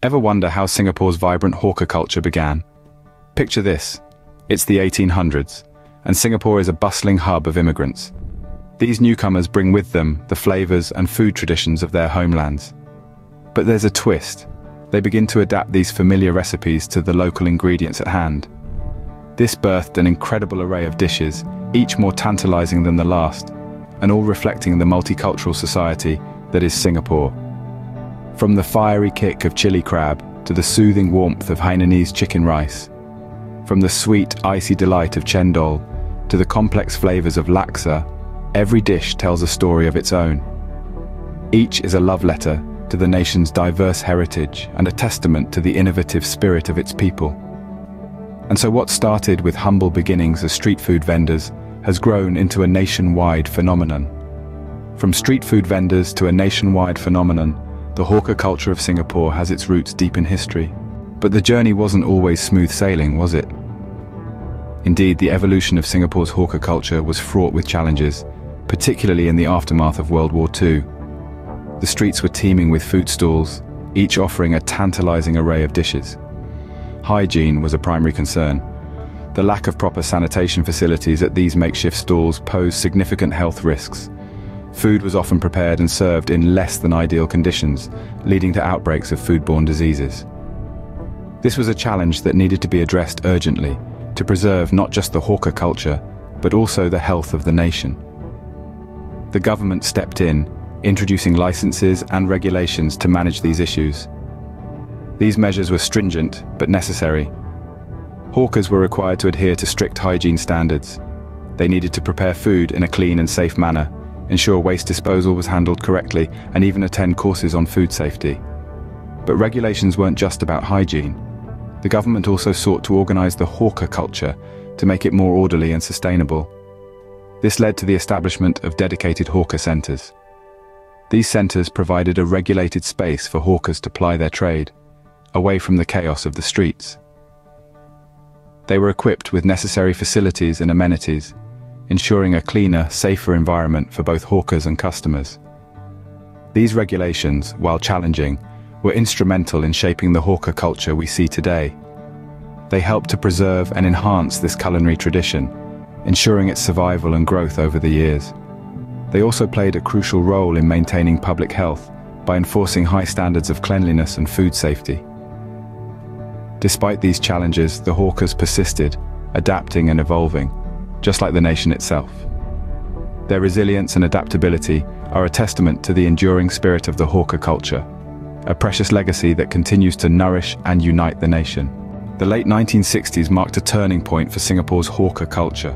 Ever wonder how Singapore's vibrant hawker culture began? Picture this. It's the 1800s, and Singapore is a bustling hub of immigrants. These newcomers bring with them the flavors and food traditions of their homelands. But there's a twist. They begin to adapt these familiar recipes to the local ingredients at hand. This birthed an incredible array of dishes, each more tantalizing than the last, and all reflecting the multicultural society that is Singapore. From the fiery kick of chili crab to the soothing warmth of Hainanese chicken rice, from the sweet, icy delight of chendol to the complex flavors of laksa, every dish tells a story of its own. Each is a love letter to the nation's diverse heritage and a testament to the innovative spirit of its people. And so what started with humble beginnings as street food vendors has grown into a nationwide phenomenon. From street food vendors to a nationwide phenomenon, the hawker culture of Singapore has its roots deep in history. But the journey wasn't always smooth sailing, was it? Indeed, the evolution of Singapore's hawker culture was fraught with challenges, particularly in the aftermath of World War II. The streets were teeming with food stalls, each offering a tantalizing array of dishes. Hygiene was a primary concern. The lack of proper sanitation facilities at these makeshift stalls posed significant health risks. Food was often prepared and served in less than ideal conditions, leading to outbreaks of foodborne diseases. This was a challenge that needed to be addressed urgently to preserve not just the hawker culture, but also the health of the nation. The government stepped in, introducing licenses and regulations to manage these issues. These measures were stringent but necessary. Hawkers were required to adhere to strict hygiene standards. They needed to prepare food in a clean and safe manner, ensure waste disposal was handled correctly, and even attend courses on food safety. But regulations weren't just about hygiene. The government also sought to organize the hawker culture to make it more orderly and sustainable. This led to the establishment of dedicated hawker centers. These centers provided a regulated space for hawkers to ply their trade, away from the chaos of the streets. They were equipped with necessary facilities and amenities, ensuring a cleaner, safer environment for both hawkers and customers. These regulations, while challenging, were instrumental in shaping the hawker culture we see today. They helped to preserve and enhance this culinary tradition, ensuring its survival and growth over the years. They also played a crucial role in maintaining public health by enforcing high standards of cleanliness and food safety. Despite these challenges, the hawkers persisted, adapting and evolving, just like the nation itself. Their resilience and adaptability are a testament to the enduring spirit of the hawker culture, a precious legacy that continues to nourish and unite the nation. The late 1960s marked a turning point for Singapore's hawker culture.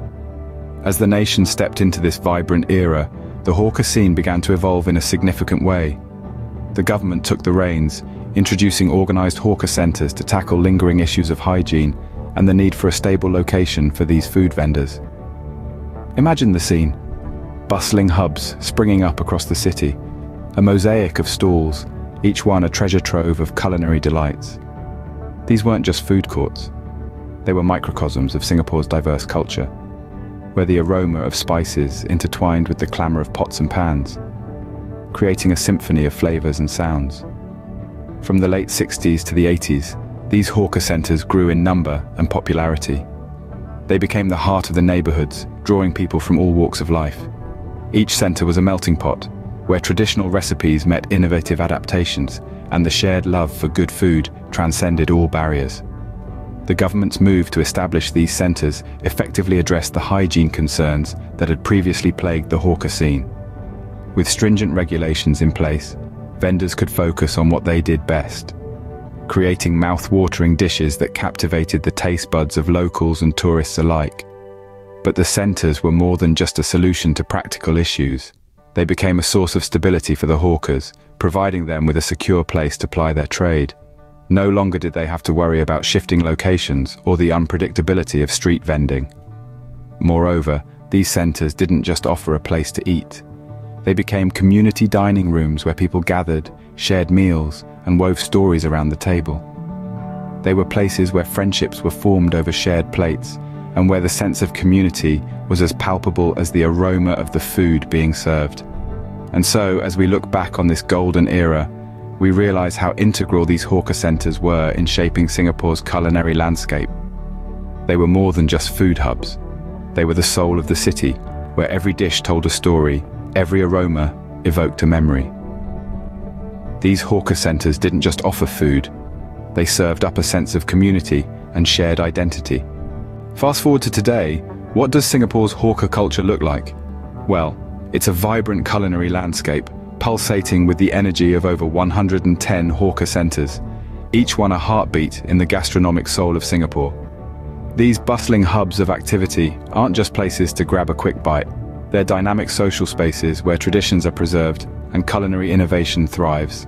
As the nation stepped into this vibrant era, the hawker scene began to evolve in a significant way. The government took the reins, introducing organized hawker centers to tackle lingering issues of hygiene and the need for a stable location for these food vendors. Imagine the scene. Bustling hubs springing up across the city, a mosaic of stalls, each one a treasure trove of culinary delights. These weren't just food courts. They were microcosms of Singapore's diverse culture, where the aroma of spices intertwined with the clamor of pots and pans, creating a symphony of flavors and sounds. From the late 60s to the 80s, these hawker centers grew in number and popularity. They became the heart of the neighborhoods, drawing people from all walks of life. Each center was a melting pot, where traditional recipes met innovative adaptations, and the shared love for good food transcended all barriers. The government's move to establish these centers effectively addressed the hygiene concerns that had previously plagued the hawker scene. With stringent regulations in place, vendors could focus on what they did best, creating mouth-watering dishes that captivated the taste buds of locals and tourists alike. But the centers were more than just a solution to practical issues. They became a source of stability for the hawkers, providing them with a secure place to ply their trade. No longer did they have to worry about shifting locations or the unpredictability of street vending. Moreover, these centers didn't just offer a place to eat. They became community dining rooms where people gathered, shared meals, and wove stories around the table. They were places where friendships were formed over shared plates, and where the sense of community was as palpable as the aroma of the food being served. And so, as we look back on this golden era, we realize how integral these hawker centers were in shaping Singapore's culinary landscape. They were more than just food hubs. They were the soul of the city, where every dish told a story, every aroma evoked a memory. These hawker centers didn't just offer food, they served up a sense of community and shared identity. Fast forward to today, what does Singapore's hawker culture look like? Well, it's a vibrant culinary landscape, pulsating with the energy of over 110 hawker centers, each one a heartbeat in the gastronomic soul of Singapore. These bustling hubs of activity aren't just places to grab a quick bite. They're dynamic social spaces where traditions are preserved and culinary innovation thrives.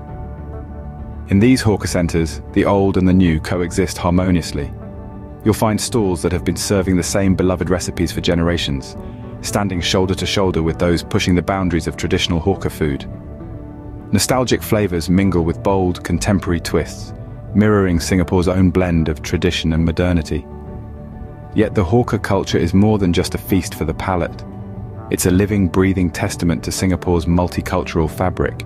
In these hawker centers, the old and the new coexist harmoniously. You'll find stalls that have been serving the same beloved recipes for generations, standing shoulder to shoulder with those pushing the boundaries of traditional hawker food. Nostalgic flavors mingle with bold, contemporary twists, mirroring Singapore's own blend of tradition and modernity. Yet the hawker culture is more than just a feast for the palate. It's a living, breathing testament to Singapore's multicultural fabric.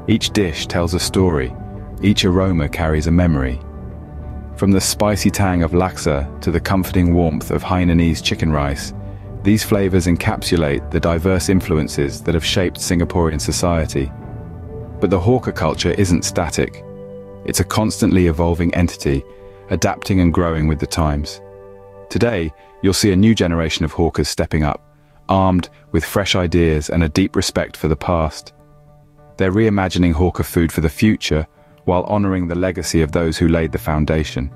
Each dish tells a story, each aroma carries a memory. From the spicy tang of laksa to the comforting warmth of Hainanese chicken rice, these flavors encapsulate the diverse influences that have shaped Singaporean society. But the hawker culture isn't static. It's a constantly evolving entity, adapting and growing with the times. Today, you'll see a new generation of hawkers stepping up, armed with fresh ideas and a deep respect for the past. They're reimagining hawker food for the future, while honoring the legacy of those who laid the foundation.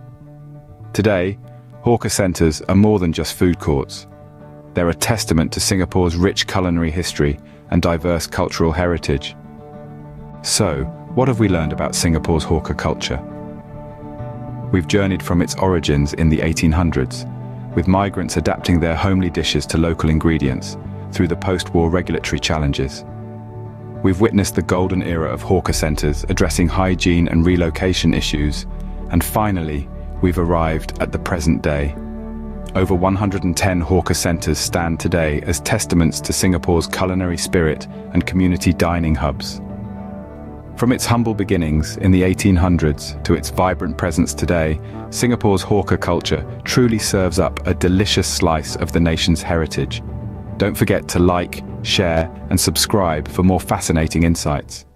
Today, hawker centers are more than just food courts. They're a testament to Singapore's rich culinary history and diverse cultural heritage. So, what have we learned about Singapore's hawker culture? We've journeyed from its origins in the 1800s, with migrants adapting their homely dishes to local ingredients through the post-war regulatory challenges. We've witnessed the golden era of hawker centers addressing hygiene and relocation issues, and finally, we've arrived at the present day. Over 110 hawker centers stand today as testaments to Singapore's culinary spirit and community dining hubs. From its humble beginnings in the 1800s to its vibrant presence today, Singapore's hawker culture truly serves up a delicious slice of the nation's heritage. Don't forget to like, share, and subscribe for more fascinating insights.